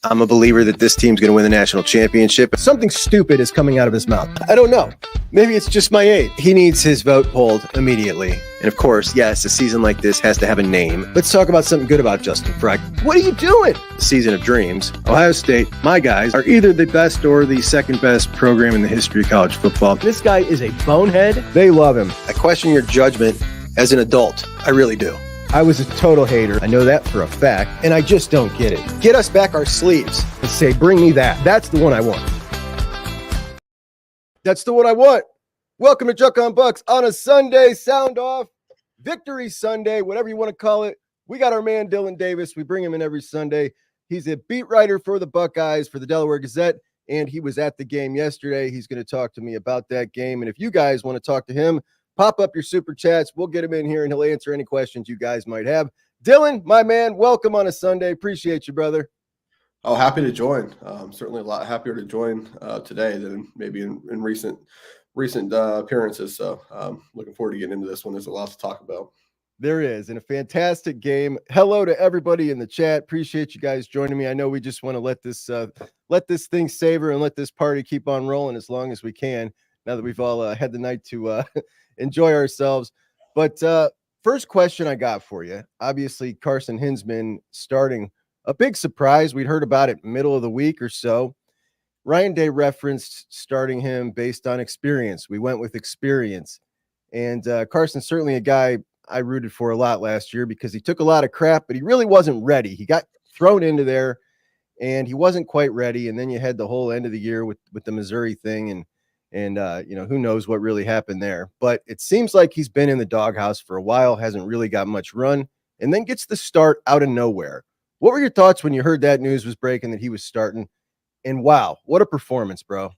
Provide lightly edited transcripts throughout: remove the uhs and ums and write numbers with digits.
I'm a believer that this team's going to win the national championship. Something stupid is coming out of his mouth. I don't know. Maybe it's just my age. He needs his vote pulled immediately. And of course, yes, a season like this has to have a name. Let's talk about something good about Justin Freck. What are you doing? Season of dreams. Ohio State, my guys, are either the best or the second best program in the history of college football. This guy is a bonehead. They love him. I question your judgment as an adult. I really do. I was a total hater. I know that for a fact, and I just don't get it. Get us back our sleeves. And say, bring me that. That's the one I want. That's the one I want. Welcome to Juck on Bucks on a Sunday, sound off, Victory Sunday, whatever you want to call it. We got our man, Dillon Davis. We bring him in every Sunday. He's a beat writer for the Buckeyes for the Delaware Gazette, and he was at the game yesterday. He's going to talk to me about that game. And if you guys want to talk to him, pop up your super chats. We'll get him in here, and he'll answer any questions you guys might have. Dillon, my man, welcome on a Sunday. Appreciate you, brother. Oh, happy to join. Certainly a lot happier to join today than maybe in recent appearances. So looking forward to getting into this one. There's a lot to talk about. There is, and a fantastic game. Hello to everybody in the chat. Appreciate you guys joining me. I know we just want to let this thing savor and let this party keep on rolling as long as we can, now that we've all had the night to enjoy ourselves. But first question I got for you, obviously Carson Hinzman starting, a big surprise. We'd heard about it middle of the week or so. Ryan Day referenced starting him based on experience. We went with experience. And Carson's certainly a guy I rooted for a lot last year because he took a lot of crap, but he really wasn't ready. He got thrown into there and he wasn't quite ready. And then you had the whole end of the year with the Missouri thing, and who knows what really happened there. But it seems like he's been in the doghouse for a while, hasn't really got much run, and then gets the start out of nowhere. What were your thoughts when you heard that news was breaking that he was starting? And wow, what a performance, bro.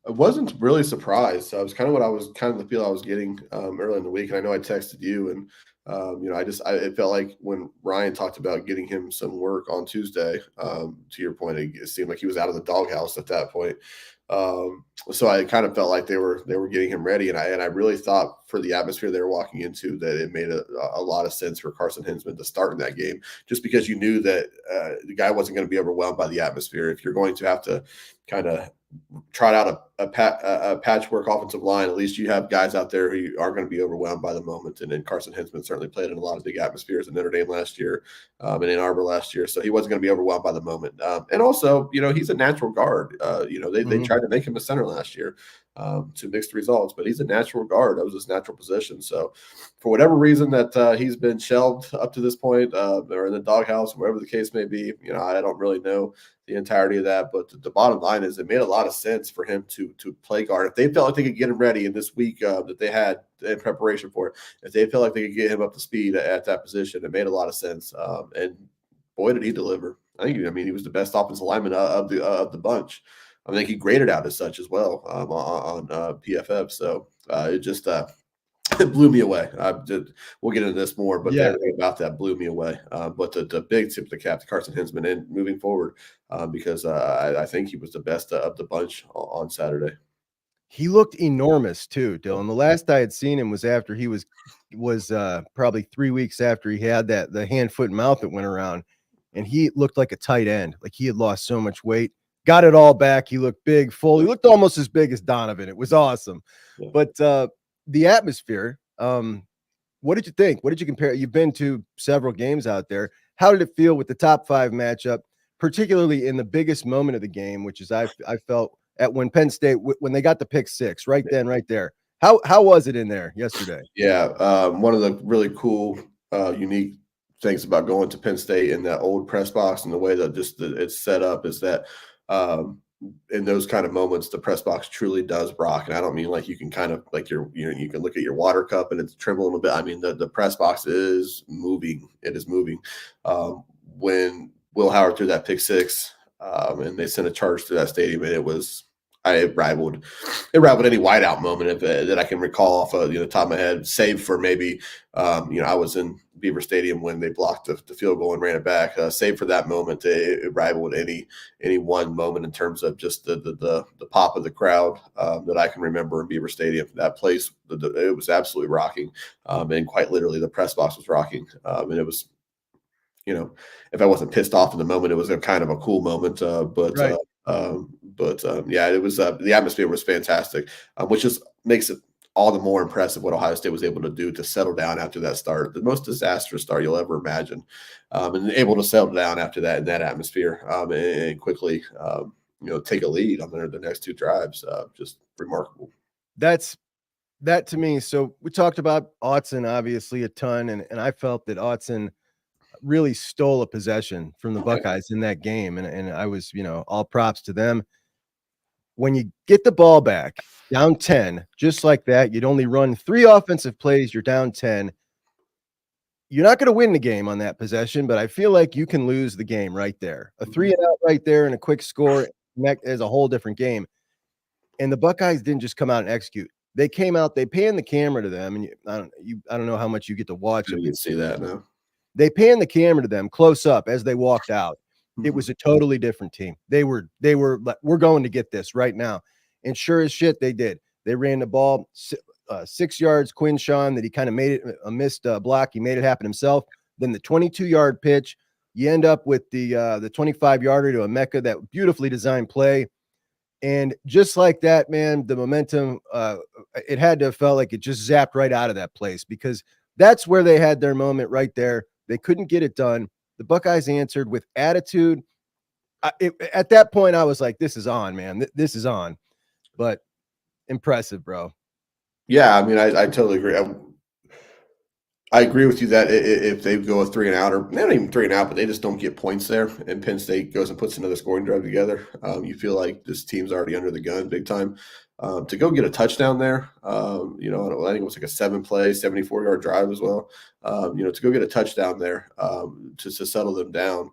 I wasn't really surprised. So it was kind of what I was kind of the feel I was getting early in the week. And I know I texted you, and it felt like when Ryan talked about getting him some work on Tuesday, to your point, it seemed like he was out of the doghouse at that point. So I kind of felt like they were getting him ready, and I really thought for the atmosphere they were walking into that it made a lot of sense for Carson Hinzman to start in that game, just because you knew that the guy wasn't going to be overwhelmed by the atmosphere. If you're going to have to kind of trot out a patchwork offensive line, at least you have guys out there who are going to be overwhelmed by the moment. And then Carson Hinzman certainly played in a lot of big atmospheres in Notre Dame last year, and in Ann Arbor last year, so he wasn't going to be overwhelmed by the moment. And also, he's a natural guard. They tried to make him a center last year to mixed results, but he's a natural guard. That was his natural position. So for whatever reason that he's been shelved up to this point, or in the doghouse, whatever the case may be, I don't really know the entirety of that, but the bottom line is it made a lot of sense for him to play guard. If they felt like they could get him ready in this week that they had in preparation for it, if they felt like they could get him up to speed at that position, it made a lot of sense. And boy, did he deliver. He was the best offensive lineman of the bunch. I think he graded out as such as well on PFF. So it just it blew me away. We'll get into this more, but everything about that blew me away. But the big tip of the cap to Carson Hinzman and moving forward, because I think he was the best of the bunch on Saturday. He looked enormous too, Dillon. The last I had seen him was after he was probably 3 weeks after he had the hand, foot, and mouth that went around, and he looked like a tight end. Like he had lost so much weight. Got it all back. He looked big, full. He looked almost as big as Donovan. It was awesome. Yeah. But the atmosphere, what did you think? What did you compare? You've been to several games out there. How did it feel with the top 5 matchup, particularly in the biggest moment of the game, which is I felt at when Penn State, when they got the pick 6, right then, right there. How was it in there yesterday? Yeah, one of the really cool, unique things about going to Penn State in that old press box and the way that it's set up is that in those kind of moments, the press box truly does rock. And I don't mean like you can kind of like you can look at your water cup and it's tremble a little bit. I mean, the press box is moving. It is moving. When Will Howard threw that pick 6 and they sent a charge through that stadium, and it rivaled any whiteout moment that I can recall off of the top of my head, save for maybe I was in Beaver Stadium when they blocked the field goal and ran it back. Save for that moment, it rivaled any one moment in terms of just the pop of the crowd that I can remember in Beaver Stadium. That place, it was absolutely rocking, and quite literally the press box was rocking, and it was if I wasn't pissed off in the moment, it was a kind of a cool moment. Right. Yeah, it was the atmosphere was fantastic, which just makes it all the more impressive what Ohio State was able to do to settle down after that start, the most disastrous start you'll ever imagine, and able to settle down after that in that atmosphere, and quickly, take a lead on the next two drives. Just remarkable. That's that to me. So we talked about Autzen obviously a ton, and I felt that Autzen really stole a possession from the Okay. Buckeyes in that game, and I was, all props to them. When you get the ball back down 10, just like that, you'd only run 3 offensive plays, you're down 10. You're not gonna win the game on that possession, but I feel like you can lose the game right there. A 3 and out right there and a quick score, that is a whole different game. And the Buckeyes didn't just come out and execute. They came out, they panned the camera to them, and I don't know how much you get to watch You of can it. see that now. They panned the camera to them close up as they walked out. It Mhm. was a totally different team. They were like, "We're going to get this right now." And sure as shit, they did. They ran the ball 6 yards, Quinshawn, that he kind of made it a missed block. He made it happen himself. Then the 22-yard pitch. You end up with the 25-yarder to Emeka, that beautifully designed play. And just like that, man, the momentum, it had to have felt like it just zapped right out of that place, because that's where they had their moment right there. They couldn't get it done. The Buckeyes answered with attitude. At that point, I was like, this is on, man. This is on. But impressive, bro. Yeah, I mean, I totally agree. I agree with you that if they go a 3 and out, or not even 3 and out, but they just don't get points there, and Penn State goes and puts another scoring drive together, you feel like this team's already under the gun big time. To go get a touchdown there, I think it was like a 7-play, 74-yard drive as well. To go get a touchdown there, just to settle them down,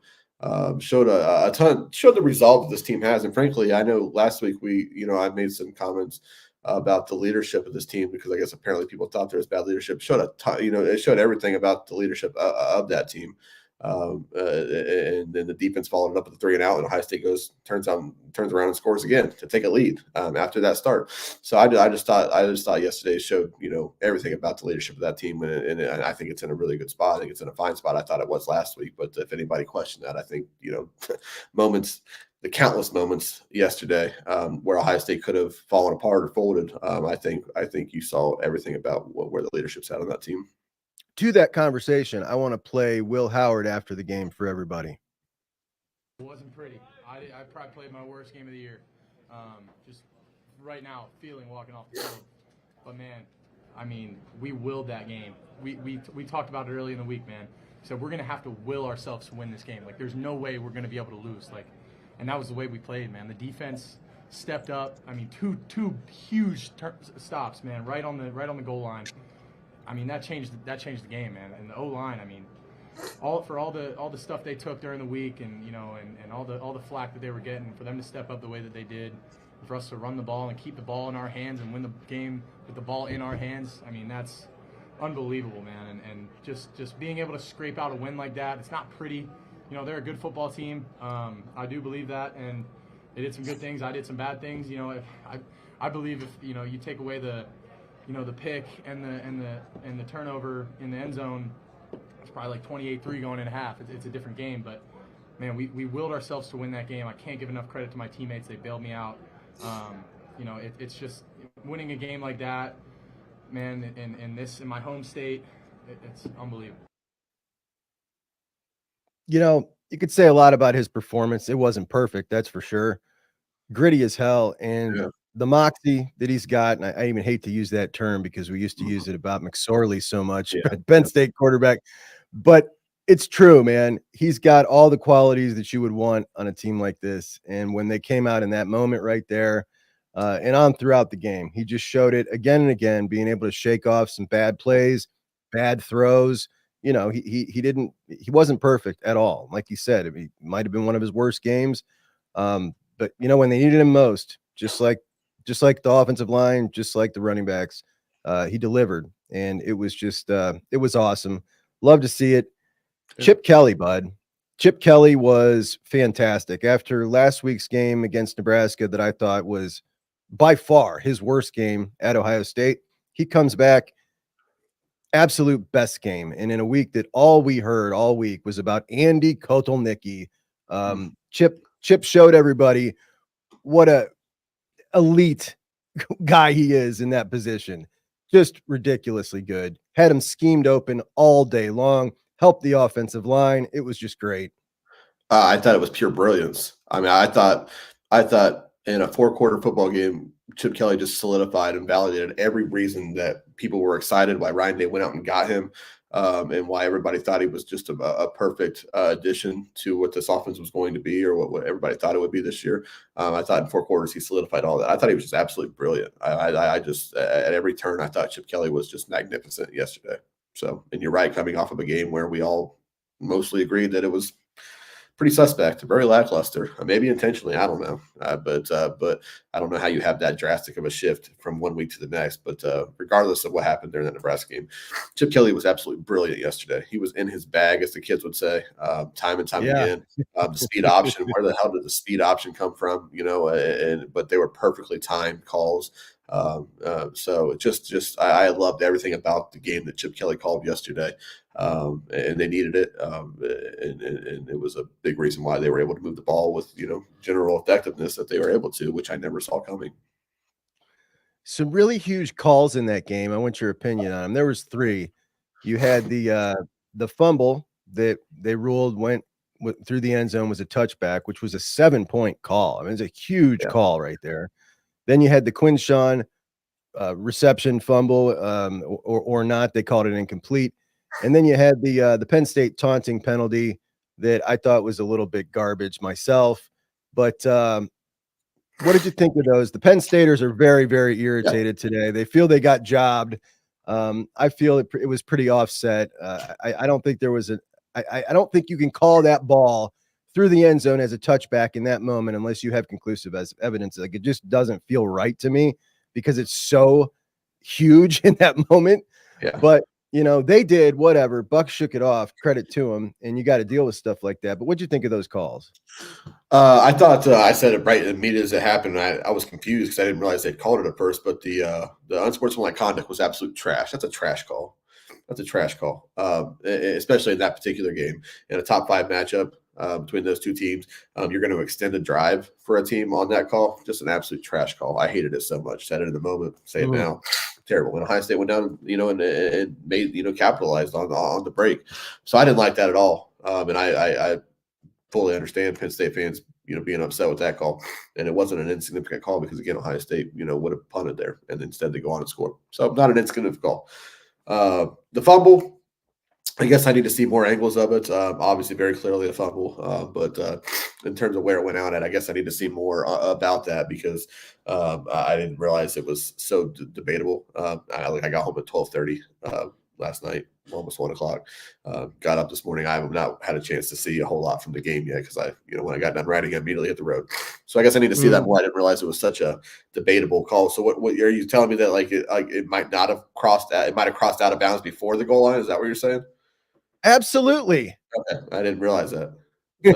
showed a ton, showed the resolve that this team has. And frankly, I know last week I made some comments about the leadership of this team, because I guess apparently people thought there was bad leadership. Showed it showed everything about the leadership of that team. And then the defense followed it up with a 3 and out, and Ohio State turns around and scores again to take a lead after that start. So I just thought yesterday showed everything about the leadership of that team, and I think it's in a really good spot. I think it's in a fine spot. I thought it was last week, but if anybody questioned that, I think moments, the countless moments yesterday where Ohio State could have fallen apart or folded. I think you saw everything about where the leadership's at on that team. To that conversation, I want to play Will Howard after the game for everybody. It wasn't pretty. I probably played my worst game of the year. Just right now, feeling walking off the field. But man, I mean, we willed that game. We talked about it early in the week, man. So we're gonna have to will ourselves to win this game. Like, there's no way we're gonna be able to lose. Like, and that was the way we played, man. The defense stepped up. I mean, two huge stops, man, right on the goal line. I mean, that changed the game, man. And the O-line, I mean, all the stuff they took during the week, and and all the flack that they were getting, for them to step up the way that they did, for us to run the ball and keep the ball in our hands and win the game with the ball in our hands. I mean, that's unbelievable, man. And just being able to scrape out a win like that, it's not pretty. They're a good football team. I do believe that, and they did some good things. I did some bad things. I believe if you take away the pick and the turnover in the end zone, it's probably like 28-3 going in half. It's a different game, but man, we willed ourselves to win that game. I can't give enough credit to my teammates. They bailed me out. It's just winning a game like that, man, in my home state, it's unbelievable. You could say a lot about his performance. It wasn't perfect, that's for sure. Gritty as hell, and Yeah. the moxie that he's got, and I even hate to use that term because we used to use it about McSorley so much, Yeah. Penn State quarterback, but it's true, man. He's got all the qualities that you would want on a team like this, and when they came out in that moment right there, and on throughout the game, he just showed it again and again, being able to shake off some bad plays, bad throws. He wasn't perfect at all. Like you said, it might have been one of his worst games. But when they needed him most, just like the offensive line, just like the running backs, he delivered, and it was just it was awesome. Love to see it. Yeah. Chip Kelly, bud. Chip Kelly was fantastic after last week's game against Nebraska, that I thought was by far his worst game at Ohio State. He comes back. absolute best game. And in a week that all we heard all week was about Andy Kotelnicki. Chip showed everybody what a elite guy he is in that position. Just ridiculously good. Had him schemed open all day long, helped the offensive line. It was just great. I thought it was pure brilliance. I mean, I thought in a 4-quarter football game, Chip Kelly just solidified and validated every reason that people were excited why Ryan Day went out and got him, and why everybody thought he was just a perfect addition to what this offense was going to be, or what everybody thought it would be this year. I thought in 4 quarters he solidified all that. I thought he was just absolutely brilliant. I just at every turn I thought Chip Kelly was just magnificent yesterday. So, and you're right, coming off of a game where we all mostly agreed that it was pretty suspect, very lackluster, maybe intentionally. I don't know, but I don't know how you have that drastic of a shift from 1 week to the next. But regardless of what happened during that Nebraska game, Chip Kelly was absolutely brilliant yesterday. He was in his bag, as the kids would say, time and time again. The speed option, where the hell did the speed option come from? But they were perfectly timed calls. So I loved everything about the game that Chip Kelly called yesterday. And they needed it. And it was a big reason why they were able to move the ball with, general effectiveness that they were able to, which I never saw coming. Some really huge calls in that game. I want your opinion on them. There was 3. You had the fumble that they ruled went through the end zone was a touchback, which was a 7-point call. I mean, it's a huge call right there. Then you had the Quinshawn reception fumble, or not. They called it incomplete. And then you had the Penn State taunting penalty that I thought was a little bit garbage myself. But what did you think of those? The Penn Staters are very, very irritated today. They feel they got jobbed. I feel it was pretty offset. I don't think there was I don't think you can call that ball through the end zone as a touchback in that moment unless you have conclusive evidence. Like, it just doesn't feel right to me because it's so huge in that moment. Yeah. But they did whatever. Buck shook it off. Credit to him. And you got to deal with stuff like that. But what'd you think of those calls? I thought I said it right immediately as it happened. I was confused because I didn't realize they'd called it at first. But the unsportsmanlike conduct was absolute trash. That's a trash call. That's a trash call, especially in that particular game. In a top 5 matchup between those two teams, you're going to extend a drive for a team on that call. Just an absolute trash call. I hated it so much. Said it in the moment. Say it now. Terrible. When Ohio State went down, and made, capitalized on the break. So I didn't like that at all. And I fully understand Penn State fans, being upset with that call. And it wasn't an insignificant call because, again, Ohio State, would have punted there, and instead they go on and score. So not an insignificant call. The fumble, I guess I need to see more angles of it. Obviously, very clearly a fumble, but in terms of where it went out at, I guess I need to see more about that because I didn't realize it was so debatable. I got home at 12:30 last night, almost 1 o'clock. Got up this morning. I have not had a chance to see a whole lot from the game yet because when I got done writing, I immediately hit the road. So I guess I need to see that more. I didn't realize it was such a debatable call. So what are you telling me that it might not have crossed? It might have crossed out of bounds before the goal line. Is that what you're saying? Absolutely. Okay, I didn't realize that. So.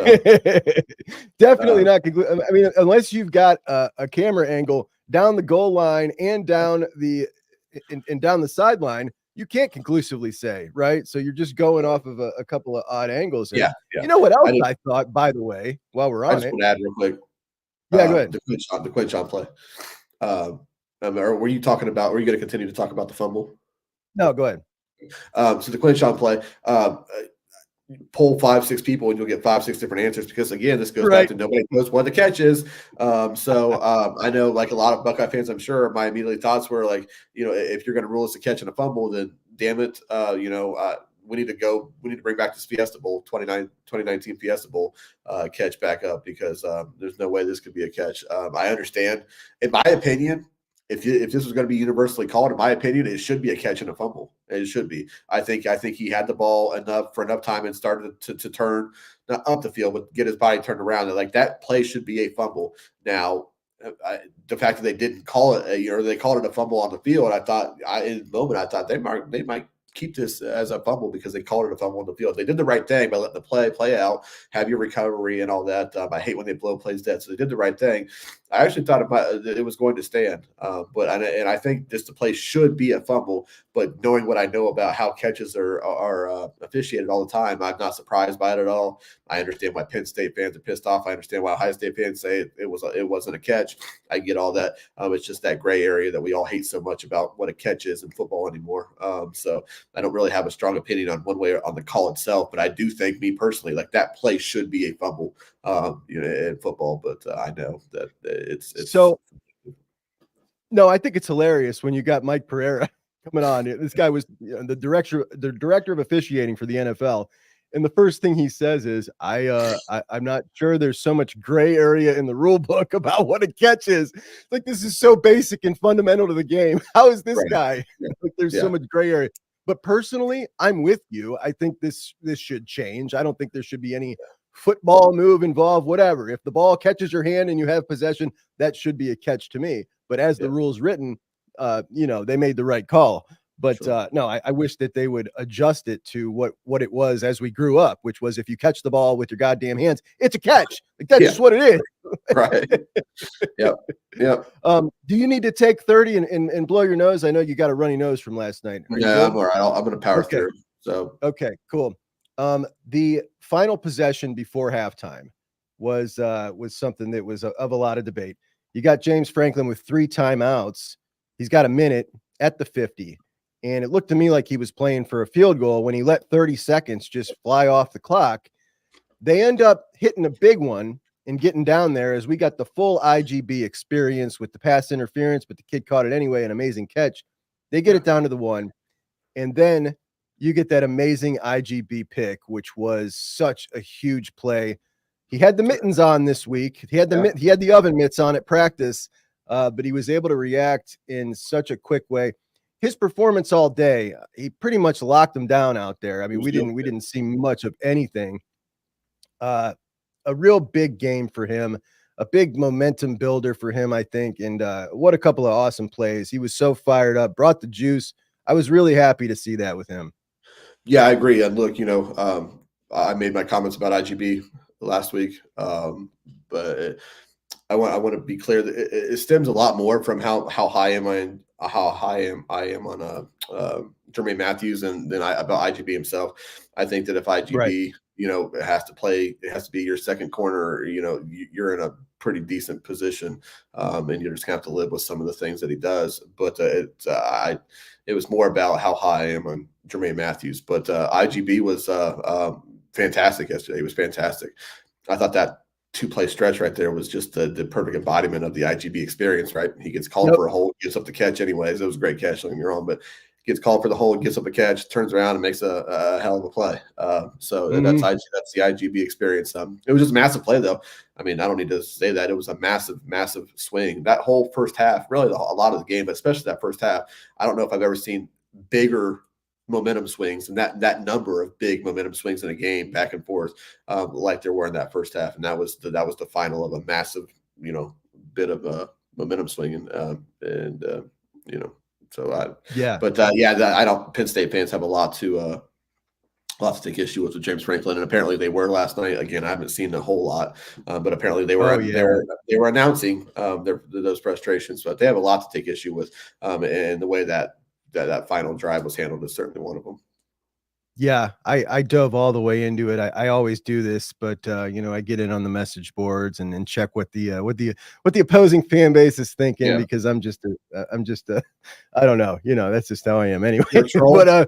Definitely not. I mean, unless you've got a camera angle down the goal line and down the sideline, you can't conclusively say, right? So you're just going off of a couple of odd angles. Yeah. You know what else I thought, by the way, while we're on it? I just want to add real quick. Yeah, go ahead. The Quinshawn play. Were you going to continue to talk about the fumble? No, go ahead. So the Quinshawn play, pull 5-6 people and you'll get 5-6 different answers because, again, this goes back to nobody knows what the catch is. I know, like a lot of Buckeye fans, I'm sure my immediate thoughts were like, if you're going to rule this a catch and a fumble, then damn it, we need to bring back this Fiesta Bowl, 2019 Fiesta Bowl catch back up because there's no way this could be a catch. I understand. In my opinion, if this was going to be universally called, in my opinion, it should be a catch and a fumble. It should be. I think he had the ball for enough time and started to turn not up the field, but get his body turned around. And that play should be a fumble. Now, the fact that they didn't call it, they called it a fumble on the field. In the moment, I thought they might keep this as a fumble because they called it a fumble on the field. They did the right thing by letting the play out, have your recovery and all that. I hate when they blow plays dead, so they did the right thing. I actually thought it was going to stand, but I think this the play should be a fumble. But knowing what I know about how catches are officiated all the time, I'm not surprised by it at all. I understand why Penn State fans are pissed off. I understand why Ohio State fans say it wasn't a catch. I get all that. It's just that gray area that we all hate so much about what a catch is in football anymore. So I don't really have a strong opinion on one way on the call itself, but I do think, me personally, like that play should be a fumble, in football. But I know that it's so. No, I think it's hilarious when you got Mike Pereira coming on. This guy was the director of officiating for the NFL. And the first thing he says is, I'm not sure there's so much gray area in the rule book about what a catch is. Like, this is so basic and fundamental to the game. How is this guy? Like, there's so much gray area. But personally, I'm with you. I think this should change. I don't think there should be any football move involved, whatever. If the ball catches your hand and you have possession, that should be a catch to me. But as the rule's written, they made the right call. But no, I wish that they would adjust it to what it was as we grew up, which was if you catch the ball with your goddamn hands, it's a catch. Like, that's just what it is. Right. Yep. Do you need to take 30 and blow your nose? I know you got a runny nose from last night. Yeah, I'm all right. I'm going to power through. So okay, cool. The final possession before halftime was something that was of a lot of debate. You got James Franklin with 3 timeouts. He's got a minute at the 50. And it looked to me like he was playing for a field goal when he let 30 seconds just fly off the clock. They end up hitting a big one and getting down there as we got the full IGB experience with the pass interference, but the kid caught it anyway, an amazing catch. They get it down to the 1. And then you get that amazing IGB pick, which was such a huge play. He had the mittens on this week. He had the oven mitts on at practice, but he was able to react in such a quick way. His performance all day, he pretty much locked them down out there. I mean, we didn't see much of anything. A real big game for him, a big momentum builder for him, I think. And what a couple of awesome plays. He was so fired up, brought the juice. I was really happy to see that with him. Yeah, I agree. And look, I made my comments about IGB last week, but I want to be clear that it stems a lot more from how high am I on Jermaine Matthews than about IGB himself. I think that if IGB it has to be your second corner. You're in a pretty decent position, and you're just gonna have to live with some of the things that he does. But it was more about how high I am on Jermaine Matthews. But IGB was fantastic yesterday. He was fantastic. I thought that 2-play stretch right there was just the perfect embodiment of the IGB experience, right? He gets called for a hold, gets up the catch anyways. It was a great catch, don't get me wrong, but gets called for the hold, gets up the catch, turns around and makes a hell of a play. That's the IGB experience. It was just a massive play, though. I mean, I don't need to say that. It was a massive, massive swing. That whole first half, really a lot of the game, but especially that first half, I don't know if I've ever seen bigger momentum swings and that number of big momentum swings in a game back and forth like there were in that first half. And that was the final of a massive, bit of a momentum swing. I don't, Penn State fans have a lot to take issue with James Franklin, and apparently they were last night. Again, I haven't seen a whole lot, but apparently they were they were announcing those frustrations. But they have a lot to take issue with, and the way that final drive was handled is certainly one of them. Yeah, I dove all the way into it. I always do this, but I get in on the message boards and check what the opposing fan base is thinking, because I'm just I don't know, that's just how I am anyway. But are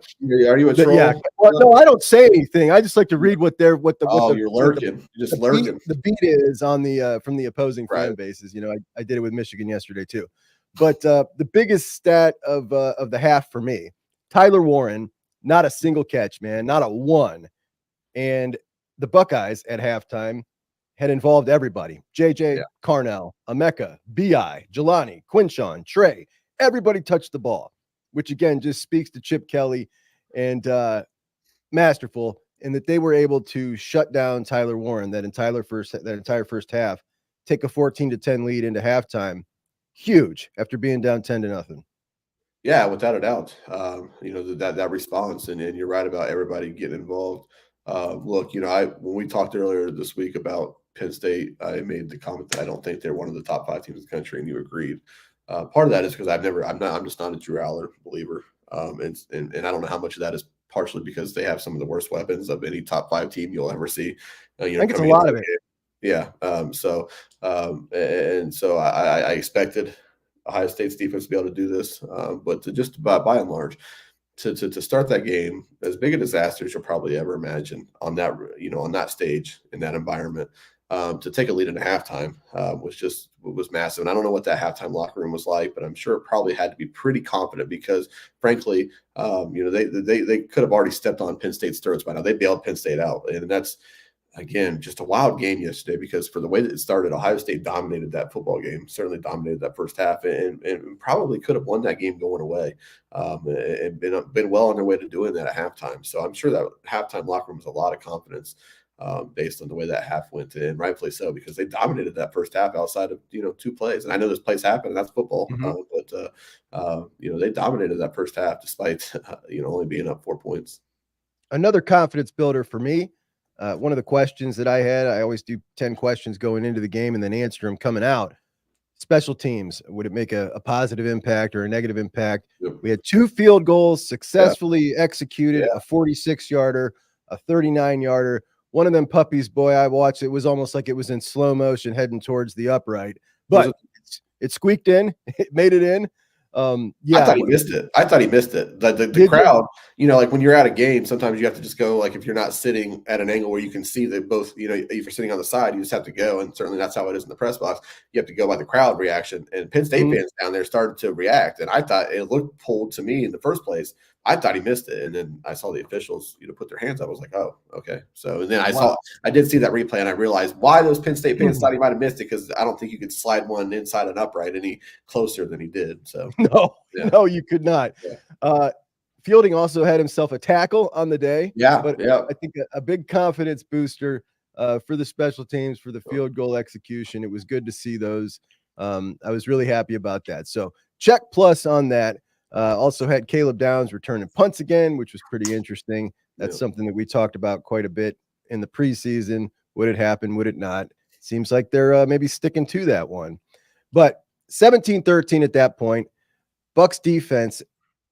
you a troll? Yeah. Well, no, I don't say anything. I just like to read what you're lurking. You're just lurking. The beat is on the from the opposing fan bases. I did it with Michigan yesterday too. But the biggest stat of the half for me, Tyler Warren. Not a single catch, man, not a one. And the Buckeyes at halftime had involved everybody. JJ, Carnell, Emeka, B.I., Jelani, Quinshawn, Trey. Everybody touched the ball, which again just speaks to Chip Kelly and masterful in that they were able to shut down Tyler Warren that entire first half, take a 14-10 lead into halftime. Huge after being down 10-0. Yeah, without a doubt. That response, and you're right about everybody getting involved. Look, when we talked earlier this week about Penn State, I made the comment that I don't think they're one of the top 5 teams in the country, and you agreed. Part of that is because I'm just not a Drew Aller believer, and I don't know how much of that is partially because they have some of the worst weapons of any top 5 team you'll ever see. I think it's a coming into lot the of it. game. Yeah. So I expected Ohio State's defense to be able to do this, but to just by and large, to start that game, as big a disaster as you'll probably ever imagine on that stage in that environment, to take a lead in a halftime was massive. And I don't know what that halftime locker room was like, but I'm sure it probably had to be pretty confident because, frankly, they could have already stepped on Penn State's throats by now. They bailed Penn State out, and that's, again, just a wild game yesterday because for the way that it started, Ohio State dominated that football game, certainly dominated that first half, and probably could have won that game going away, and been well on their way to doing that at halftime. So I'm sure that halftime locker room was a lot of confidence, based on the way that half went, and rightfully so because they dominated that first half outside of 2 plays. And I know those plays happen, and that's football, they dominated that first half despite only being up 4 points. Another confidence builder for me. One of the questions that I had, I always do 10 questions going into the game and then answer them coming out. Special teams, would it make a positive impact or a negative impact? Yep. We had 2 field goals successfully executed, a 46-yarder, a 39-yarder. One of them puppies, boy, I watched, it was almost like it was in slow motion heading towards the upright, but it squeaked in, it made it in. I thought he missed it. The crowd, like when you're at a game, sometimes you have to just go, like if you're not sitting at an angle where you can see that both, if you're sitting on the side, you just have to go. And certainly that's how it is in the press box. You have to go by the crowd reaction. And Penn State fans down there started to react. And I thought it looked pulled to me in the first place. I thought he missed it. And then I saw the officials, put their hands up. I was like, oh, okay. So, and then I did see that replay and I realized why those Penn State fans thought he might've missed it. Cause I don't think you could slide one inside an upright any closer than he did. So no, you could not. Yeah. Fielding also had himself a tackle on the day. But I think a big confidence booster for the special teams, for the field goal execution. It was good to see those. I was really happy about that. So check plus on that. Also had Caleb Downs returning punts again, which was pretty interesting. That's something that we talked about quite a bit in the preseason. Would it happen? Would it not? Seems like they're maybe sticking to that one. But 17-13 at that point. Bucks defense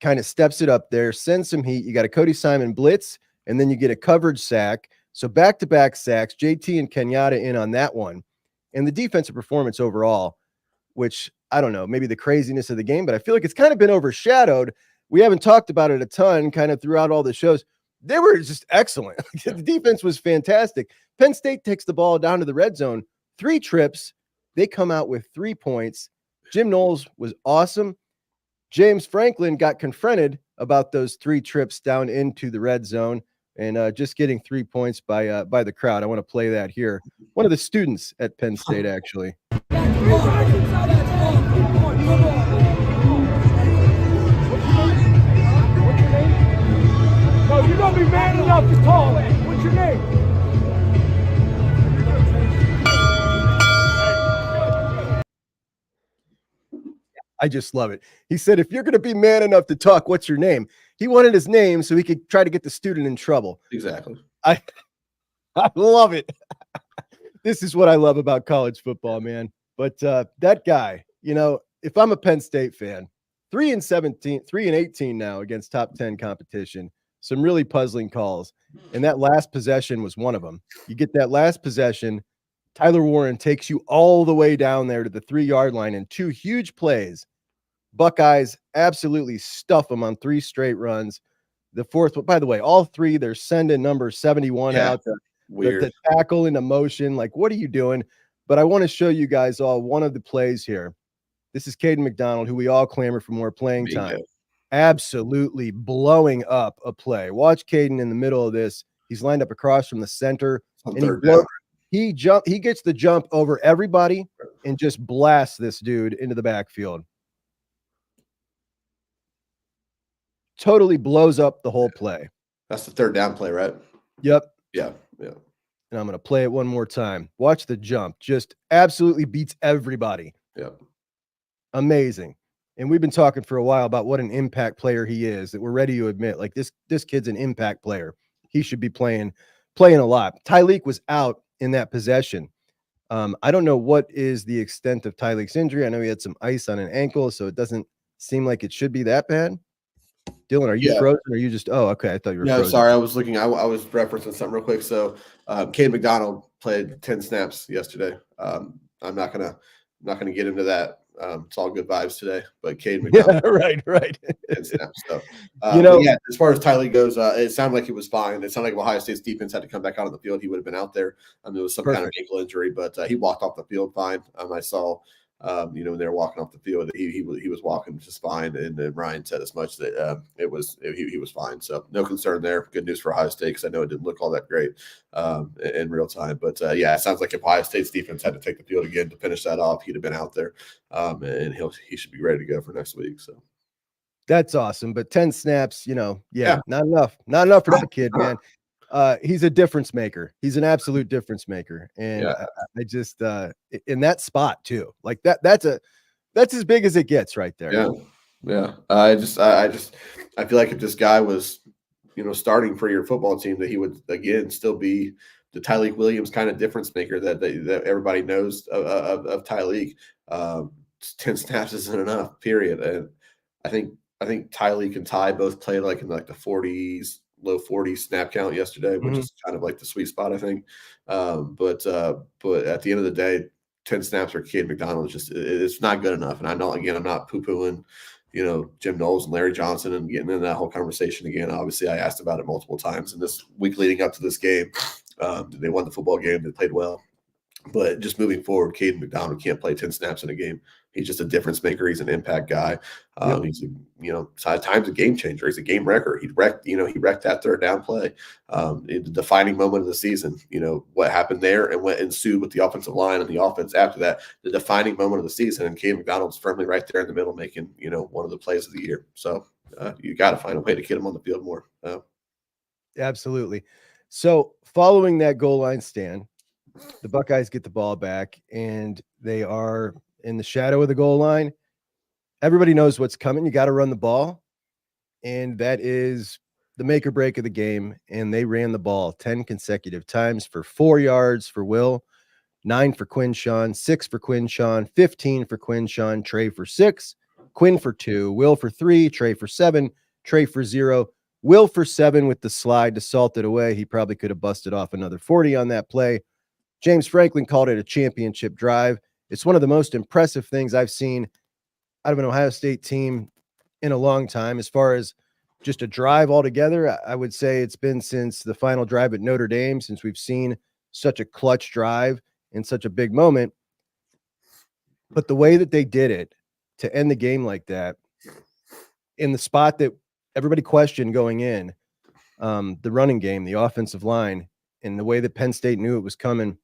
kind of steps it up there, sends some heat. You got a Cody Simon blitz, and then you get a coverage sack. So back-to-back sacks, JT and Kenyatta in on that one. And the defensive performance overall, which I don't know, maybe the craziness of the game, but I feel like it's kind of been overshadowed. We haven't talked about it a ton kind of throughout all the shows. They were just excellent. The defense was fantastic. Penn State takes the ball down to the red zone, 3 trips. They come out with 3 points. Jim Knowles was awesome. James Franklin got confronted about those 3 trips down into the red zone and just getting 3 points by the crowd. I want to play that here. One of the students at Penn State, actually. No, you're going to be man enough to talk. What's your name? I just love it. He said, if you're going to be man enough to talk, what's your name? He wanted his name so he could try to get the student in trouble. Exactly. I love it. This is what I love about college football, man. But that guy, if I'm a Penn State fan, 3-18 now against top 10 competition, some really puzzling calls. And that last possession was one of them. You get that last possession, Tyler Warren takes you all the way down there to the 3-yard line in 2 huge plays. Buckeyes absolutely stuff them on 3 straight runs. The fourth one, by the way, all 3, they're sending number 71 out. The tackle into motion. Like, what are you doing? But I want to show you guys all one of the plays here. This is Caden McDonald, who we all clamor for more playing time. Absolutely blowing up a play. Watch Caden in the middle of this. He's lined up across from the center. And he gets the jump over everybody and just blasts this dude into the backfield. Totally blows up the whole play. That's the 3rd down play, right? Yep. Yeah. And I'm going to play it one more time. Watch the jump. Just absolutely beats everybody. Yep. Amazing. And we've been talking for a while about what an impact player he is, that we're ready to admit, like this kid's an impact player. He should be playing a lot. Tyleek was out in that possession. I don't know what is the extent of Tyleek's injury. I know he had some ice on an ankle, so it doesn't seem like it should be that bad. Dillon, are you frozen? Or are you just? Oh, okay. I thought you were. No, frozen. sorry. I was looking. I was referencing something real quick. So, Cade McDonald played 10 snaps yesterday. I'm not gonna get into that. It's all good vibes today. But Cade McDonald, right. 10 snaps. So, yeah. As far as Tylee goes, it sounded like he was fine. It sounded like Ohio State's defense had to come back out on the field. He would have been out there. There was some kind of ankle injury, but he walked off the field fine. I saw. When they were walking off the field, he was walking just fine, and then Ryan said as much that he was fine. So no concern there. Good news for Ohio State, because I know it didn't look all that great in real time. But yeah, it sounds like if Ohio State's defense had to take the field again to finish that off, he'd have been out there, and he should be ready to go for next week. So that's awesome. But 10 snaps, not enough for that kid, man. He's a difference maker. He's an absolute difference maker. And I just in that spot too, like that's as big as it gets right there. Yeah. I feel like if this guy was, starting for your football team, that he would again still be the Tyleek Williams kind of difference maker that everybody knows of Tyleek. 10 snaps isn't enough, period. And I think Tyleek and Ty both played like in like the 40s, low 40s snap count yesterday, which is kind of like the sweet spot, I think. But at the end of the day, 10 snaps for Cade McDonald is it's not good enough. And I know, again, I'm not poo-pooing, Jim Knowles and Larry Johnson and getting into that whole conversation again. Obviously, I asked about it multiple times in this week leading up to this game. They won the football game. They played well. But just moving forward, Cade McDonald can't play 10 snaps in a game. He's just a difference maker. He's an impact guy. He's at times a game changer. He's a game wrecker. He wrecked that third down play. The defining moment of the season, what happened there and what ensued with the offensive line and the offense after that, the defining moment of the season. And Cade McDonald's firmly right there in the middle, making, one of the plays of the year. So you got to find a way to get him on the field more. Absolutely. So following that goal line stand, the Buckeyes get the ball back, and they are in the shadow of the goal line. Everybody knows what's coming. You got to run the ball, and that is the make or break of the game. And they ran the ball 10 consecutive times for 4 yards for Will, 9 for Quinshon, 6 for Quinshon, 15 for Quinshon, Trey for 6, Quinn for 2, Will for 3, Trey for 7, Trey for 0, Will for 7 with the slide to salt it away. He probably could have busted off another 40 on that play. James Franklin called it a championship drive. It's one of the most impressive things I've seen out of an Ohio State team in a long time. As far as just a drive altogether, I would say it's been since the final drive at Notre Dame, since we've seen such a clutch drive in such a big moment. But the way that they did it to end the game like that, in the spot that everybody questioned going in, the running game, the offensive line, and the way that Penn State knew it was coming,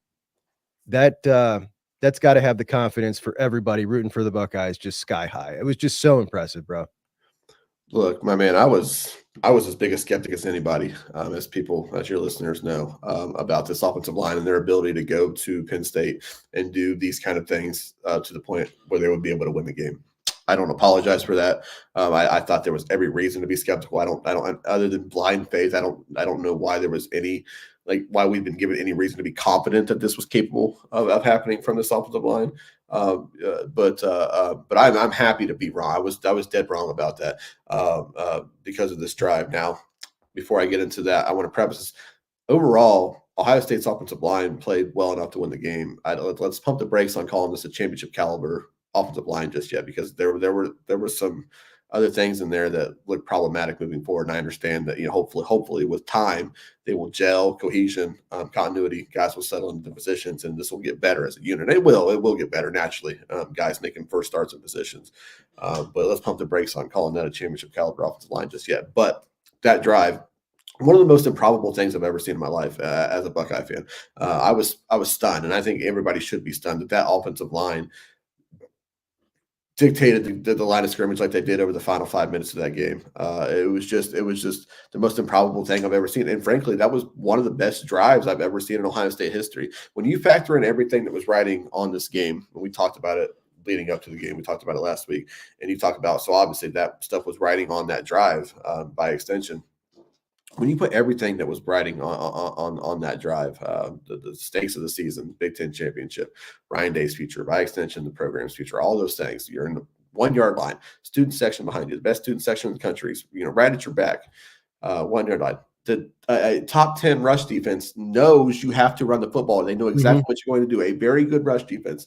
that's got to have the confidence for everybody rooting for the Buckeyes just sky high. It was just so impressive, bro. Look, my man, I was as big a skeptic as anybody, as your listeners know, about this offensive line and their ability to go to Penn State and do these kind of things to the point where they would be able to win the game. I don't apologize for that. I thought there was every reason to be skeptical. I don't other than blind faith. I don't know why there was any, why we've been given any reason to be confident that this was capable of happening from this offensive line. But I'm happy to be wrong. I was dead wrong about that because of this drive. Now, before I get into that, I want to preface this. Overall, Ohio State's offensive line played well enough to win the game. Let's pump the brakes on calling this a championship caliber offensive line just yet, because there were some other things in there that look problematic moving forward. And I understand that, hopefully with time, they will gel, cohesion, continuity, guys will settle into positions, and this will get better as a unit. It will get better naturally, guys making first starts in positions. But let's pump the brakes on calling that a championship caliber offensive line just yet. But that drive, one of the most improbable things I've ever seen in my life as a Buckeye fan. I was stunned, and I think everybody should be stunned that offensive line dictated the line of scrimmage like they did over the final 5 minutes of that game. It was just the most improbable thing I've ever seen. And frankly, that was one of the best drives I've ever seen in Ohio State history. When you factor in everything that was riding on this game, and we talked about it leading up to the game. We talked about it last week, and you talk about, so obviously that stuff was riding on that drive by extension. When you put everything that was riding on that drive, the stakes of the season, Big Ten championship, Ryan Day's future, by extension, the program's future, all those things, you're in the 1 yard line, student section behind you, the best student section in the country, right at your back, 1 yard line. The top 10 rush defense knows you have to run the football. They know exactly what you're going to do. A very good rush defense.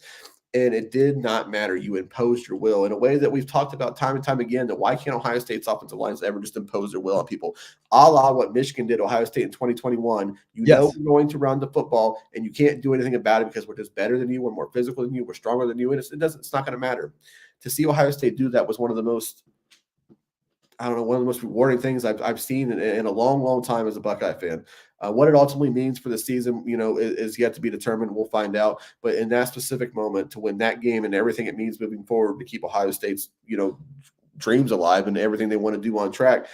And it did not matter. You imposed your will in a way that we've talked about time and time again, that why can't Ohio State's offensive lines ever just impose their will on people? A la what Michigan did Ohio State in 2021. You know we're going to run the football, and you can't do anything about it because we're just better than you, we're more physical than you, we're stronger than you, and it's not going to matter. To see Ohio State do that was one of the most rewarding things I've seen in a long, long time as a Buckeye fan. What it ultimately means for the season, is yet to be determined. We'll find out. But in that specific moment, to win that game and everything it means moving forward to keep Ohio State's, dreams alive and everything they want to do on track,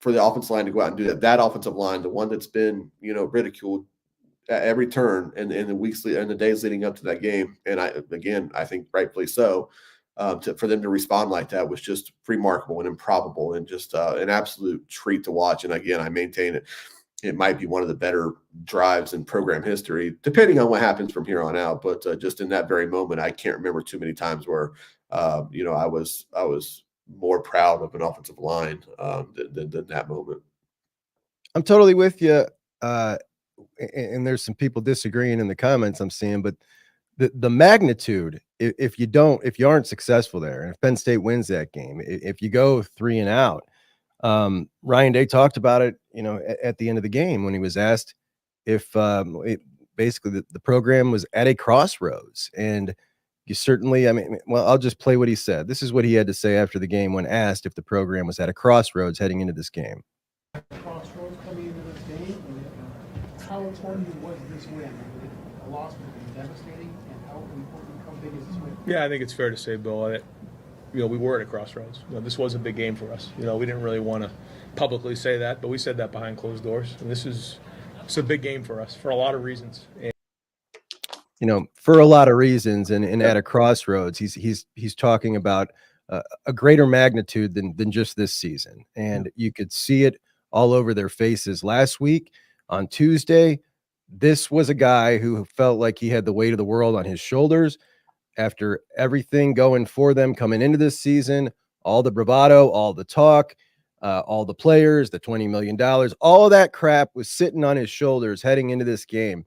for the offensive line to go out and do that offensive line, the one that's been, ridiculed at every turn in the weeks and the days leading up to that game. And I think rightfully so. For them to respond like that was just remarkable and improbable and just an absolute treat to watch. And again, I maintain it might be one of the better drives in program history, depending on what happens from here on out. But just in that very moment, I can't remember too many times where, I was more proud of an offensive line than that moment. I'm totally with you. And there's some people disagreeing in the comments I'm seeing, but the magnitude, if you aren't successful there, and if Penn State wins that game, if you go 3 and out, Ryan Day talked about it, at the end of the game when he was asked if basically the program was at a crossroads. And you certainly, I'll just play what he said. This is what he had to say after the game when asked if the program was at a crossroads heading into this game. Crossroads coming into this game, how important was this win? A loss would have been devastating, and how big is this win? Yeah, I think it's fair to say, Bill, that we were at a crossroads. This was a big game for us. We didn't really want to publicly say that, but we said that behind closed doors. And it's a big game for us for a lot of reasons. For a lot of reasons, and at a crossroads, he's talking about a greater magnitude than just this season. And you could see it all over their faces last week on Tuesday. This was a guy who felt like he had the weight of the world on his shoulders after everything going for them coming into this season, all the bravado, all the talk, all the players, the $20 million, all of that crap was sitting on his shoulders heading into this game.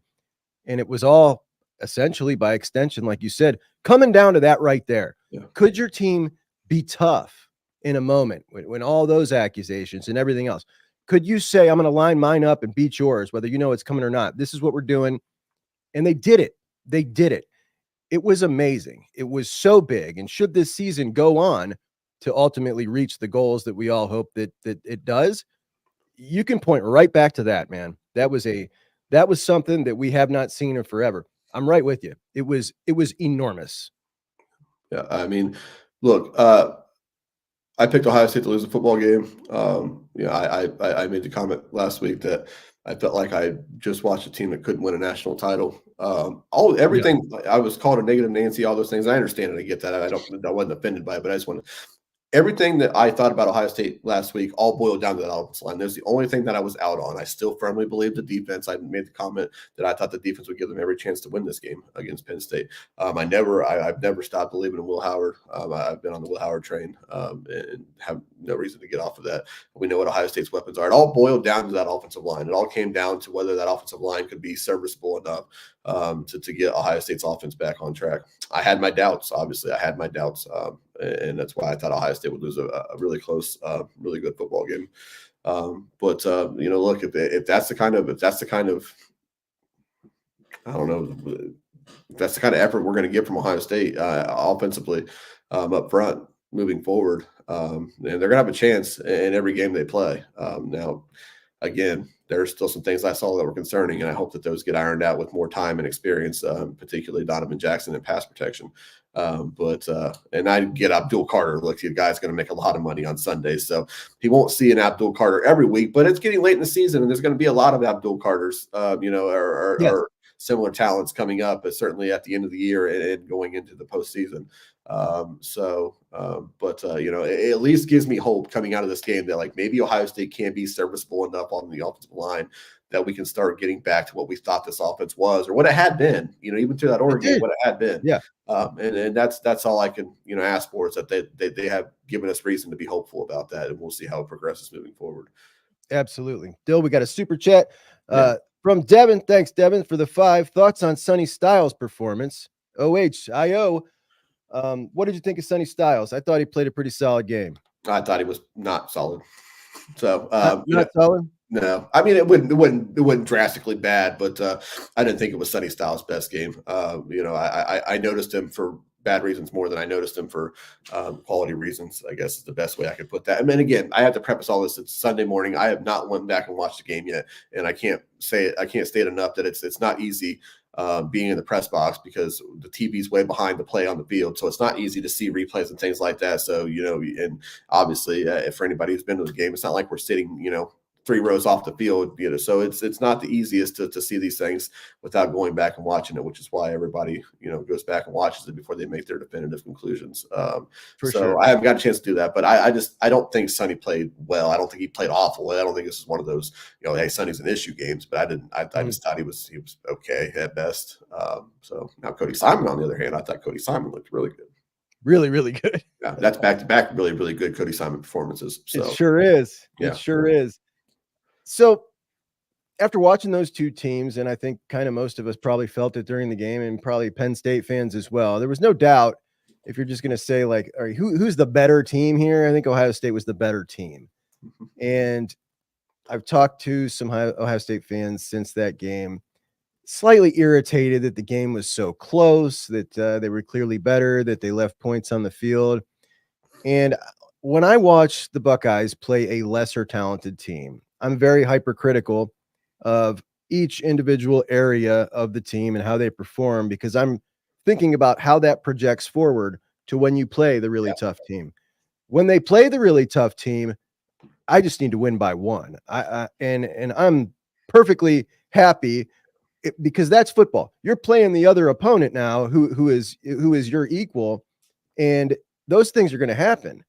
And it was all essentially, by extension, like you said, coming down to that right there. Yeah. Could your team be tough in a moment when all those accusations and everything else? Could you say, I'm going to line mine up and beat yours, whether it's coming or not? This is what we're doing. And they did it. They did it. It was amazing. It was so big. And should this season go on to ultimately reach the goals that we all hope that it does, you can point right back to that, man. That was something that we have not seen in forever. I'm right with you. It was enormous. Yeah. Look, I picked Ohio State to lose a football game. I made the comment last week that I felt like I just watched a team that couldn't win a national title. Everything. I was called a negative Nancy, all those things. I understand it. I get that. I wasn't offended by it, but I just want to. Everything that I thought about Ohio State last week all boiled down to that offensive line. There's the only thing that I was out on. I still firmly believe the defense. I made the comment that I thought the defense would give them every chance to win this game against Penn State. I've never stopped believing in Will Howard. I've been on the Will Howard train and have no reason to get off of that. We know what Ohio State's weapons are. It all boiled down to that offensive line. It all came down to whether that offensive line could be serviceable enough to get Ohio State's offense back on track. I had my doubts. Obviously, I had my doubts. And that's why I thought Ohio State would lose a really close, really good football game. Look, if that's the kind of, I don't know, if that's the kind of effort we're going to get from Ohio State offensively up front moving forward, and they're going to have a chance in every game they play. Now, again, there's still some things I saw that were concerning, and I hope that those get ironed out with more time and experience, particularly Donovan Jackson in pass protection. And I get Abdul Carter. Look, the guy's going to make a lot of money on Sundays, so he won't see an Abdul Carter every week. But it's getting late in the season, and there's going to be a lot of Abdul Carters, or similar talents coming up, but certainly at the end of the year and going into the postseason. It at least gives me hope coming out of this game that like maybe Ohio State can be serviceable enough on the offensive line that we can start getting back to what we thought this offense was or what it had been, even through that Oregon game, what it had been. Yeah. And that's all I can, ask for is that they have given us reason to be hopeful about that. And we'll see how it progresses moving forward. Absolutely. Dill, we got a super chat from Devin. Thanks, Devin, for the 5 thoughts on Sonny Styles' performance. OHIO. What did you think of Sonny Styles? I thought he played a pretty solid game. I thought he was not solid. So not solid? No, I mean it wasn't drastically bad, but I didn't think it was Sonny Styles' best game. I noticed him for bad reasons more than I noticed him for quality reasons. I guess is the best way I could put that. I mean, again, I have to preface all this. It's Sunday morning. I have not went back and watched the game yet, and I can't state it enough that it's not easy being in the press box because the TV's way behind the play on the field, so it's not easy to see replays and things like that. So and obviously, for anybody who's been to the game, it's not like we're sitting 3 rows off the field, so it's not the easiest to see these things without going back and watching it, which is why everybody, goes back and watches it before they make their definitive conclusions. Sure. I haven't got a chance to do that, but I don't think Sonny played well. I don't think he played awful. I don't think this is one of those, hey, Sonny's an issue games, but I just thought he was okay at best. So now Cody Simon, on the other hand, I thought Cody Simon looked really good. Really, really good. Yeah, that's back-to-back really, really good Cody Simon performances. So it sure is. Yeah. It sure is. So after watching those two teams, and I think kind of most of us probably felt it during the game and probably Penn State fans as well, there was no doubt if you're just going to say like, all right, who's the better team here? I think Ohio State was the better team. And I've talked to some Ohio State fans since that game, slightly irritated that the game was so close, that they were clearly better, that they left points on the field. And when I watch the Buckeyes play a lesser talented team, I'm very hypercritical of each individual area of the team and how they perform, because I'm thinking about how that projects forward to when you play the really tough team. When they play the really tough team, I just need to win by 1. And I'm perfectly happy because that's football. You're playing the other opponent now who is your equal, and those things are going to happen.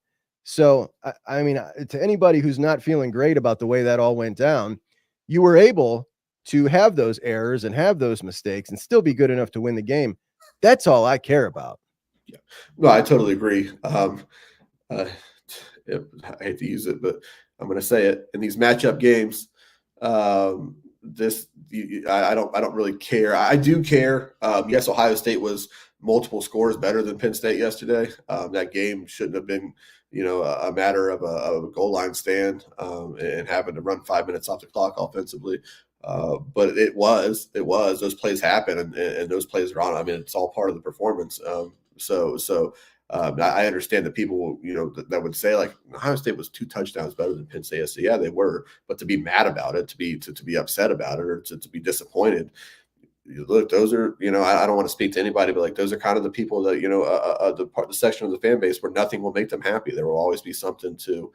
So, I mean, to anybody who's not feeling great about the way that all went down, you were able to have those errors and have those mistakes and still be good enough to win the game. That's all I care about. Yeah, no, I totally agree. I hate to use it, but I'm going to say it. In these matchup games, I don't really care. I do care. Yes, Ohio State was multiple scores better than Penn State yesterday. That game shouldn't have been, a matter of a goal line stand and having to run 5 minutes off the clock offensively. But it was those plays happen and those plays are on. I mean, it's all part of the performance. I understand that people, that would say like Ohio State was 2 touchdowns better than Penn State. So yeah, they were, but to be mad about it, to be upset about it, or to be disappointed. Look, those are, I don't want to speak to anybody, but like those are kind of the people that, the section of the fan base where nothing will make them happy. There will always be something to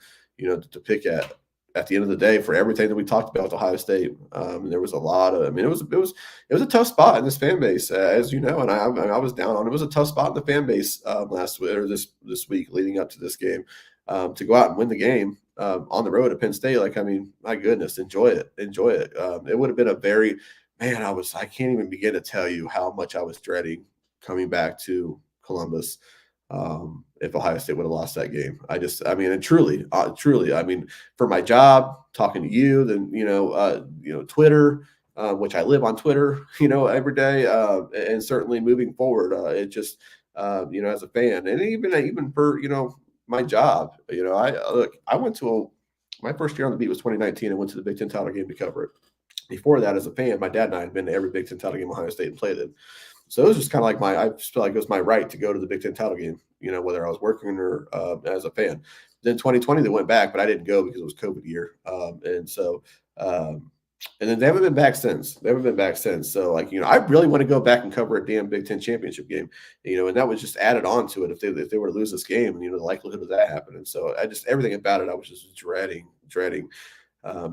pick at the end of the day for everything that we talked about with Ohio State. There was a lot of, it was a tough spot in this fan base, as you know, and I was down on it. It was a tough spot in the fan base this week leading up to this game, to go out and win the game on the road at Penn State. Like, my goodness, enjoy it. It would have been a very, I can't even begin to tell you how much I was dreading coming back to Columbus. If Ohio State would have lost that game, and truly, for my job, talking to you, then, Twitter, which I live on Twitter, every day, and certainly moving forward, it just, as a fan, and even for, my job, I went to my first year on the beat was 2019. I went to the Big Ten title game to cover it. Before that, as a fan, my dad and I had been to every Big Ten title game Ohio State and played it. So it was just kind of like I just feel like it was my right to go to the Big Ten title game, whether I was working or as a fan. Then 2020, they went back, but I didn't go because it was COVID year. And then they haven't been back since. So I really want to go back and cover a damn Big Ten championship game, and that was just added on to it if they were to lose this game, and the likelihood of that happening. So everything about it, I was just dreading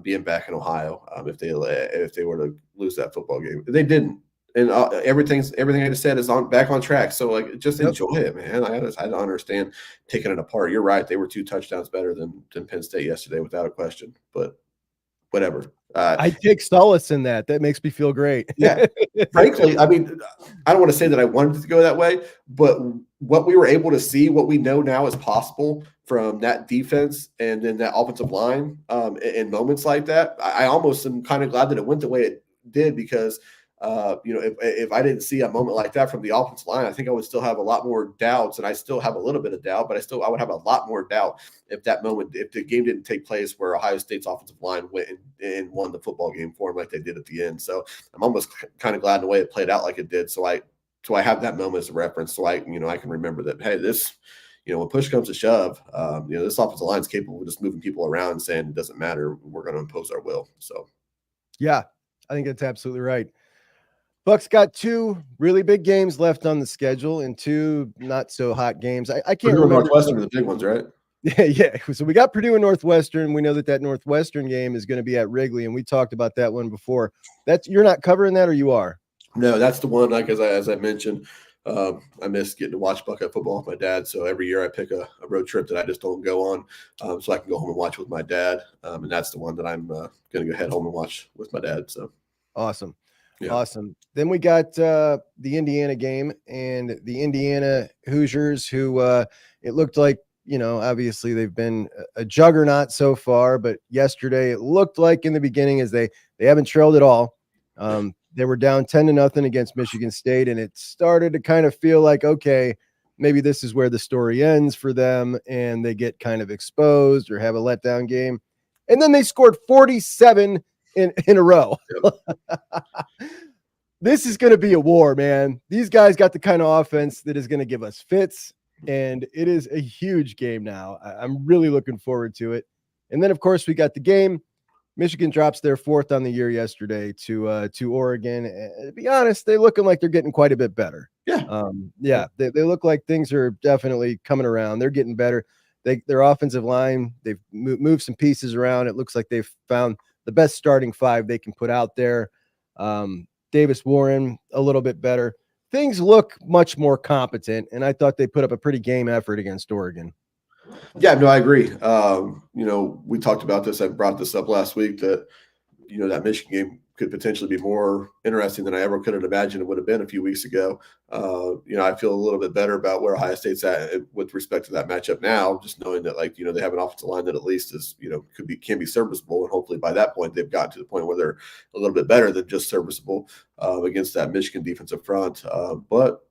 being back in Ohio if they were to lose that football game. They didn't. and everything I just said is back on track. So like, just Yep. enjoy it, man. I don't understand taking it apart. You're right; they were 2 touchdowns better than Penn State yesterday, without a question. But whatever. I take solace in that. That makes me feel great. Yeah. Frankly, I mean, I don't want to say that I wanted it to go that way, but what we were able to see, what we know now is possible from that defense and then that offensive line in moments like that, I almost am kind of glad that it went the way it did, because if I didn't see a moment like that from the offensive line, I think I would still have a lot more doubts, and I still have a little bit of doubt, but I would have a lot more doubt if the game didn't take place where Ohio State's offensive line went and won the football game for them like they did at the end. So I'm almost kind of glad in the way it played out like it did. So I have that moment as a reference. So I can remember that, hey, this, when push comes to shove, this offensive line is capable of just moving people around and saying it doesn't matter, we're going to impose our will. So yeah, I think that's absolutely right. Bucks got 2 really big games left on the schedule and 2 not so hot games. I can't remember. Northwestern are the big ones, right? Yeah. So we got Purdue and Northwestern. We know that Northwestern game is going to be at Wrigley, and we talked about that one before. You're not covering that, or you are? No, that's the one. Like as I mentioned, I miss getting to watch Buckeye football with my dad. So every year I pick a road trip that I just don't go on, so I can go home and watch with my dad. And that's the one that I'm going to go head home and watch with my dad. So awesome. Yeah. Awesome. Then we got the Indiana game and the Indiana Hoosiers, who it looked like, obviously they've been a juggernaut so far, but yesterday it looked like in the beginning as they haven't trailed at all. They were down 10-0 against Michigan State, and it started to kind of feel like, okay, maybe this is where the story ends for them, and they get kind of exposed or have a letdown game. And then they scored 47 in a row. This is going to be a war, man. These guys got the kind of offense that is going to give us fits, and it is a huge game now. I'm really looking forward to it. And then, of course, we got the game. Michigan drops their 4th on the year yesterday to Oregon. And to be honest, they're looking like they're getting quite a bit better. Yeah. They look like things are definitely coming around. They're getting better. Their offensive line, they've moved some pieces around. It looks like they've found the best starting 5 they can put out there. Davis Warren a little bit better. Things look much more competent, and I thought they put up a pretty game effort against Oregon. Yeah, no, I agree. We talked about this. I brought this up last week that, that Michigan game could potentially be more interesting than I ever could have imagined it would have been a few weeks ago. I feel a little bit better about where Ohio State's at with respect to that matchup now, just knowing that, they have an offensive line that at least is, can be serviceable. And hopefully by that point, they've gotten to the point where they're a little bit better than just serviceable against that Michigan defensive front. But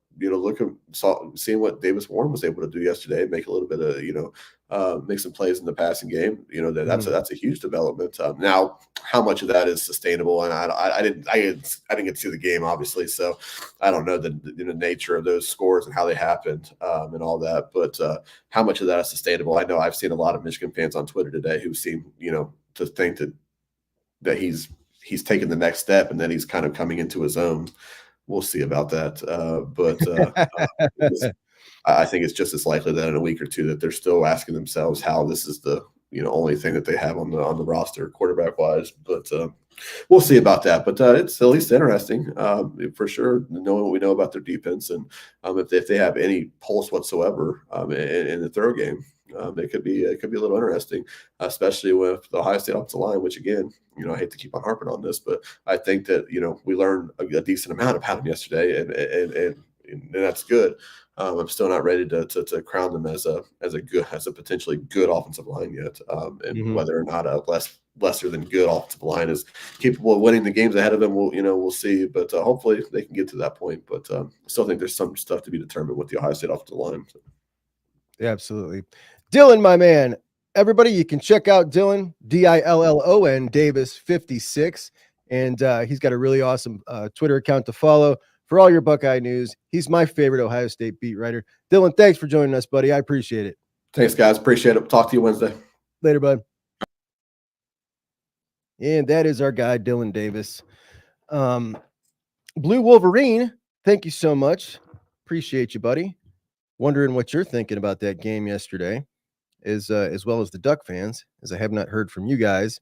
seeing what Davis Warren was able to do yesterday, make a little bit of, make some plays in the passing game, that's a huge development. Now, how much of that is sustainable? And I didn't get to see the game, obviously, so I don't know the nature of those scores and how they happened and all that. But how much of that is sustainable? I know I've seen a lot of Michigan fans on Twitter today who seem, to think that he's taken the next step and that he's kind of coming into his own. We'll see about that. I think it's just as likely that in a week or two that they're still asking themselves how this is the only thing that they have on the roster quarterback wise. But we'll see about that. But it's at least interesting for sure, knowing what we know about their defense, and if they have any pulse whatsoever in the throw game. It could be a little interesting, especially with the Ohio State offensive line, which again, I hate to keep on harping on this, but I think that we learned a decent amount about them yesterday, and that's good. I'm still not ready to crown them as a potentially good offensive line yet, and whether or not a lesser than good offensive line is capable of winning the games ahead of them, we'll see. But hopefully they can get to that point. But I still think there's some stuff to be determined with the Ohio State offensive line. Yeah, absolutely. Dillon, my man. Everybody, you can check out Dillon, Dillon Davis 56, and he's got a really awesome Twitter account to follow for all your Buckeye news. He's my favorite Ohio State beat writer. Dillon, thanks for joining us, buddy. I appreciate it. Thanks, guys. Appreciate it. Talk to you Wednesday. Later, bud. And that is our guy, Dillon Davis. Blue Wolverine, thank you so much. Appreciate you, buddy. Wondering what you're thinking about that game yesterday, as well as the Duck fans, as I have not heard from you guys.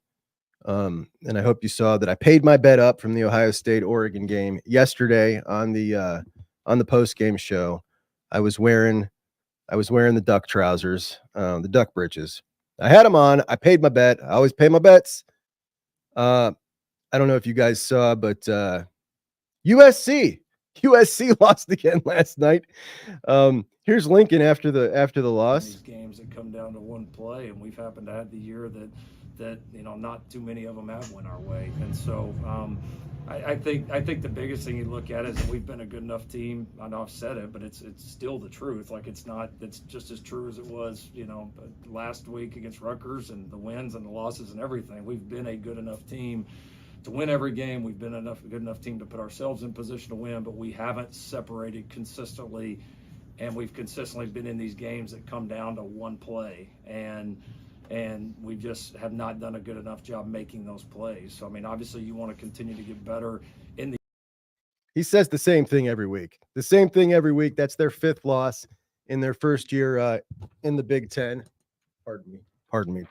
And I hope you saw that I paid my bet up from the Ohio State-Oregon game yesterday on the post-game show. I was wearing the Duck trousers, the Duck britches. I had them on. I paid my bet. I always pay my bets. I don't know if you guys saw, but USC lost again last night. Here's Lincoln after the loss. These games that come down to one play, and we've happened to have the year that not too many of them have went our way, and so I think the biggest thing you look at is that we've been a good enough team. I know I've said it, but it's still the truth. Like it's just as true as it was, last week against Rutgers and the wins and the losses and everything. We've been a good enough team to win every game. We've been a good enough team to put ourselves in position to win, but we haven't separated consistently, and we've consistently been in these games that come down to one play, and we just have not done a good enough job making those plays. So, I mean, obviously you want to continue to get better in the. He says the same thing every week. That's their 5th loss in their first year in the Big Ten. Pardon me.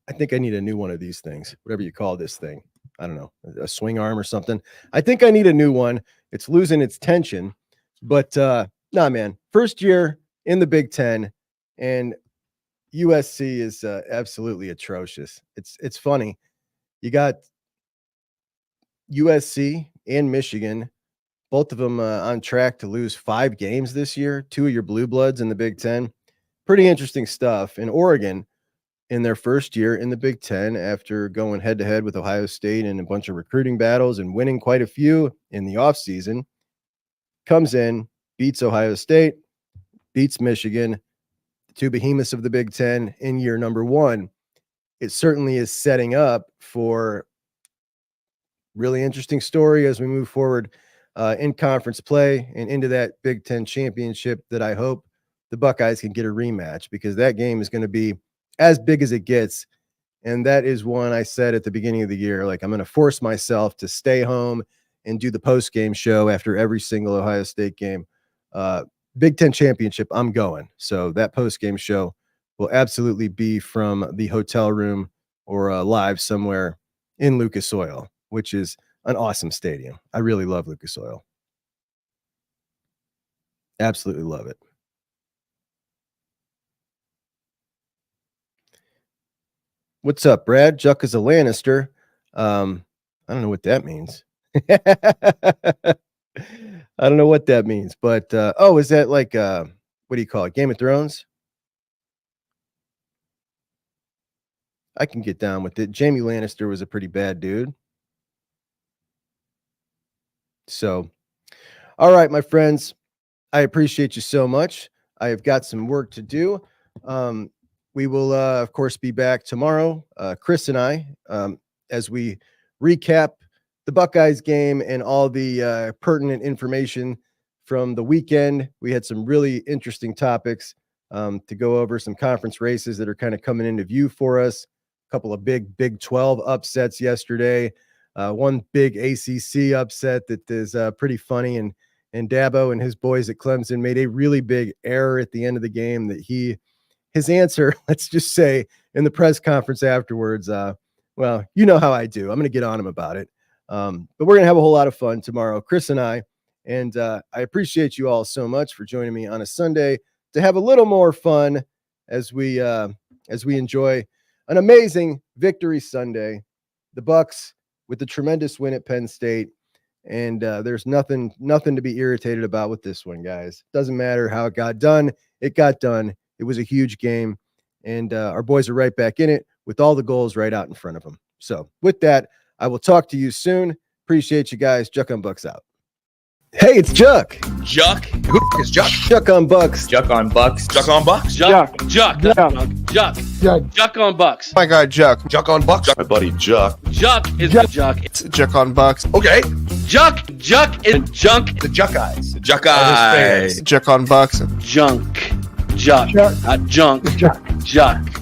I think I need a new one of these things, whatever you call this thing. I don't know, a swing arm or something. I think I need a new one. It's losing its tension. But, nah, man, first year in the Big Ten, and USC is absolutely atrocious. It's funny. You got USC and Michigan, both of them on track to lose 5 games this year. 2 of your blue bloods in the Big Ten. Pretty interesting stuff. And Oregon, in their first year in the Big Ten, after going head-to-head with Ohio State in a bunch of recruiting battles and winning quite a few in the offseason, comes in, beats Ohio State, beats Michigan, 2 behemoths of the Big Ten in year number 1. It certainly is setting up for really interesting story as we move forward in conference play and into that Big Ten championship that I hope the Buckeyes can get a rematch, because that game is going to be as big as it gets. And that is one I said at the beginning of the year, like I'm going to force myself to stay home and do the post-game show after every single Ohio State game. Big Ten championship, I'm going. So that post-game show will absolutely be from the hotel room or live somewhere in Lucas Oil, which is an awesome stadium. I really love Lucas Oil. Absolutely love it. What's up, Brad? Juck is a Lannister. I don't know what that means. I don't know what that means, but is that like what do you call it? Game of Thrones? I can get down with it. Jaime Lannister was a pretty bad dude. So, all right, my friends, I appreciate you so much. I have got some work to do. We will, of course, be back tomorrow, Chris and I, as we recap the Buckeyes game and all the pertinent information from the weekend. We had some really interesting topics to go over, some conference races that are kind of coming into view for us. A couple of big Big 12 upsets yesterday. One big ACC upset that is pretty funny. And Dabo and his boys at Clemson made a really big error at the end of the game that his answer, let's just say in the press conference afterwards, well, you know how I do. I'm going to get on him about it. But we're going to have a whole lot of fun tomorrow, Chris and I. And I appreciate you all so much for joining me on a Sunday to have a little more fun as we enjoy an amazing victory Sunday. The Bucks with the tremendous win at Penn State. And there's nothing to be irritated about with this one, guys. Doesn't matter how it got done. It got done. It was a huge game. And our boys are right back in it with all the goals right out in front of them. So with that, I will talk to you soon. Appreciate you guys. Juck on Bucks out. Hey, it's Juck. Juck? Who is Juck? Juck on Bucks. Juck on Bucks. Juck on Bucks. Juck. Juck. Juck. Juck on Bucks. My guy Juck. Juck on Bucks. My buddy Juck. Juck is the Juck. It's Juck on Bucks. Okay. Juck is junk. The Juck eyes. The Juck eyes. Juck on Bucks. Junk. Juck. Not junk. Juck.